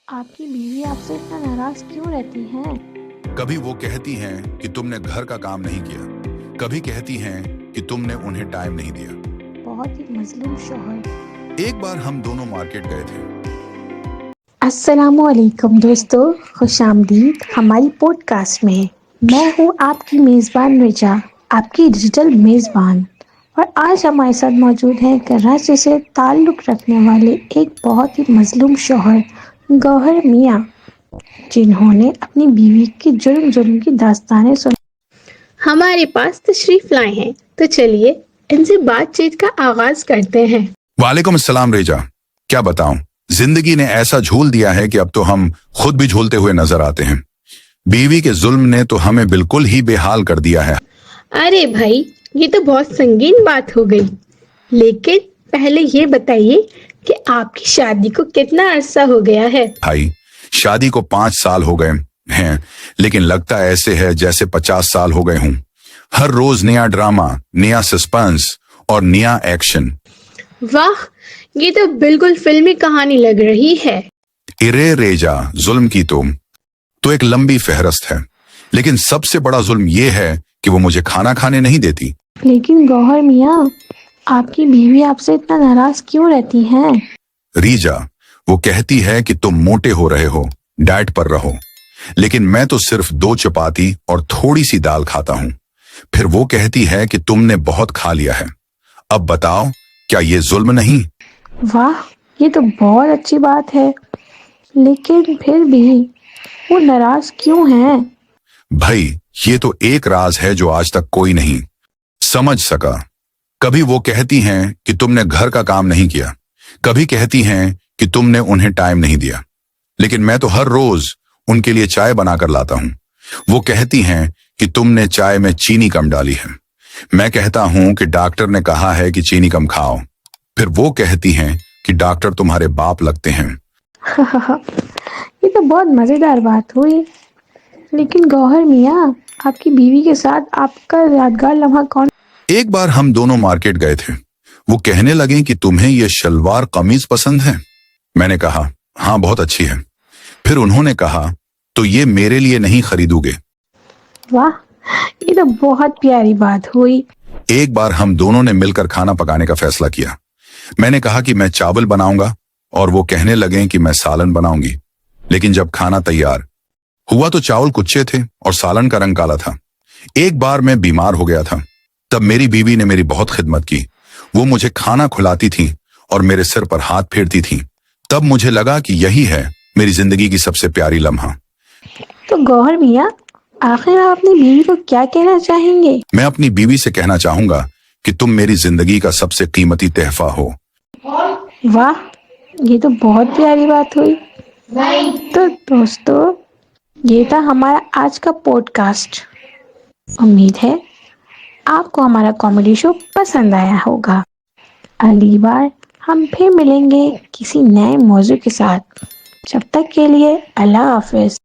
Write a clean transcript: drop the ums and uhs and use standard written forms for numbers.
आपकी बीवी आपसे इतना नाराज क्यों रहती है? कभी वो कहती हैं कि तुमने घर का काम नहीं किया, कभी कहती हैं कि तुमने उन्हें टाइम नहीं दिया। बहुत ही मजलूम शौहर। एक बार हम दोनों मार्केट गए थे। अस्सलामुअलैकुम दोस्तों, खुशामदीद हमारी पॉडकास्ट में। मैं हूँ आपकी मेज़बान रिजा, आपकी डिजिटल मेज़बान। और आज हमारे साथ मौजूद हैं कराची से ताल्लुक़ रखने वाले एक बहुत ही मजलूम शौहर गौहर मियाँ, जिन्होंने अपनी बीवी की जुल्म की दास्तानें सुन हमारे पास तशरीफ लाए हैं। तो चलिए इनसे बातचीत का आगाज करते हैं। वालेकुम अस्सलाम रेजा। क्या बताऊं, जिंदगी ने ऐसा झूल दिया है कि अब तो हम खुद भी झूलते हुए नजर आते हैं। बीवी के जुल्म ने तो हमें बिल्कुल ही बेहाल कर दिया है। अरे भाई, ये तो बहुत संगीन बात हो गई। लेकिन पहले ये बताइए कि आपकी शादी को कितना अरसा हो गया है? भाई, शादी को 5 साल हो गए हैं, लेकिन लगता ऐसे है जैसे 50 साल हो गए हों। हर रोज नया ड्रामा, नया सस्पेंस और नया एक्शन। वाह, ये तो बिल्कुल फिल्मी कहानी लग रही है। इरे रेजा, जुल्म की तो एक लंबी फहरिस्त है, लेकिन सबसे बड़ा जुल्म ये है कि वो मुझे खाना खाने नहीं देती। लेकिन गौहर मियाँ, आपकी बीवी आपसे इतना नाराज क्यों रहती है? रीजा, वो कहती है कि तुम मोटे हो रहे हो, डाइट पर रहो। लेकिन मैं तो सिर्फ 2 चपाती और थोड़ी सी दाल खाता हूँ। फिर वो कहती है कि तुमने बहुत खा लिया है। अब बताओ, क्या ये जुल्म नहीं? वाह, ये तो बहुत अच्छी बात है। लेकिन फिर भी वो नाराज क्यों है? भाई, ये तो एक राज है जो आज तक कोई नहीं समझ सका। कभी वो कहती हैं कि तुमने घर का काम नहीं किया, कभी कहती हैं कि तुमने उन्हें टाइम नहीं दिया। लेकिन मैं तो हर रोज उनके लिए चाय बनाकर लाता हूँ। वो कहती हैं कि तुमने चाय में चीनी कम डाली है। मैं कहता हूँ कि डॉक्टर ने कहा है कि चीनी कम खाओ। फिर वो कहती हैं कि डॉक्टर तुम्हारे बाप लगते हैं। ये तो बहुत मजेदार बात हुई। लेकिन गौहर मियाँ, आपकी बीवी के साथ आपका यादगार लम्हा कौन? एक बार हम दोनों मार्केट गए थे। वो कहने लगे कि तुम्हें ये शलवार कमीज पसंद है। मैंने कहा, हाँ बहुत अच्छी है। फिर उन्होंने कहा, तो ये मेरे लिए नहीं खरीदोगे? वाह, ये तो बहुत प्यारी बात हुई। एक बार हम दोनों ने मिलकर खाना पकाने का फैसला किया। मैंने कहा कि मैं चावल बनाऊंगा और वो कहने लगे कि मैं सालन बनाऊंगी। लेकिन जब खाना तैयार हुआ तो चावल कुच्चे थे और सालन का रंग काला था। एक बार मैं बीमार हो गया था। तब मेरी बीवी ने मेरी बहुत खिदमत की। वो मुझे खाना खिलाती थी और मेरे सिर पर हाथ फेरती थी। तब मुझे लगा कि यही है मेरी जिंदगी की सबसे प्यारी लम्हा। तो गौहर मियाँ, आखिर आप अपनी बीवी को क्या कहना चाहेंगे? मैं अपनी बीवी से कहना चाहूंगा कि तुम मेरी जिंदगी का सबसे कीमती तोहफा हो। वाह, ये तो बहुत प्यारी बात हुई। तो दोस्तों, ये था हमारा आज का पॉडकास्ट। उम्मीद है आपको हमारा कॉमेडी शो पसंद आया होगा। अगली बार हम फिर मिलेंगे किसी नए मौजू के साथ। जब तक के लिए अल्लाह हाफिज।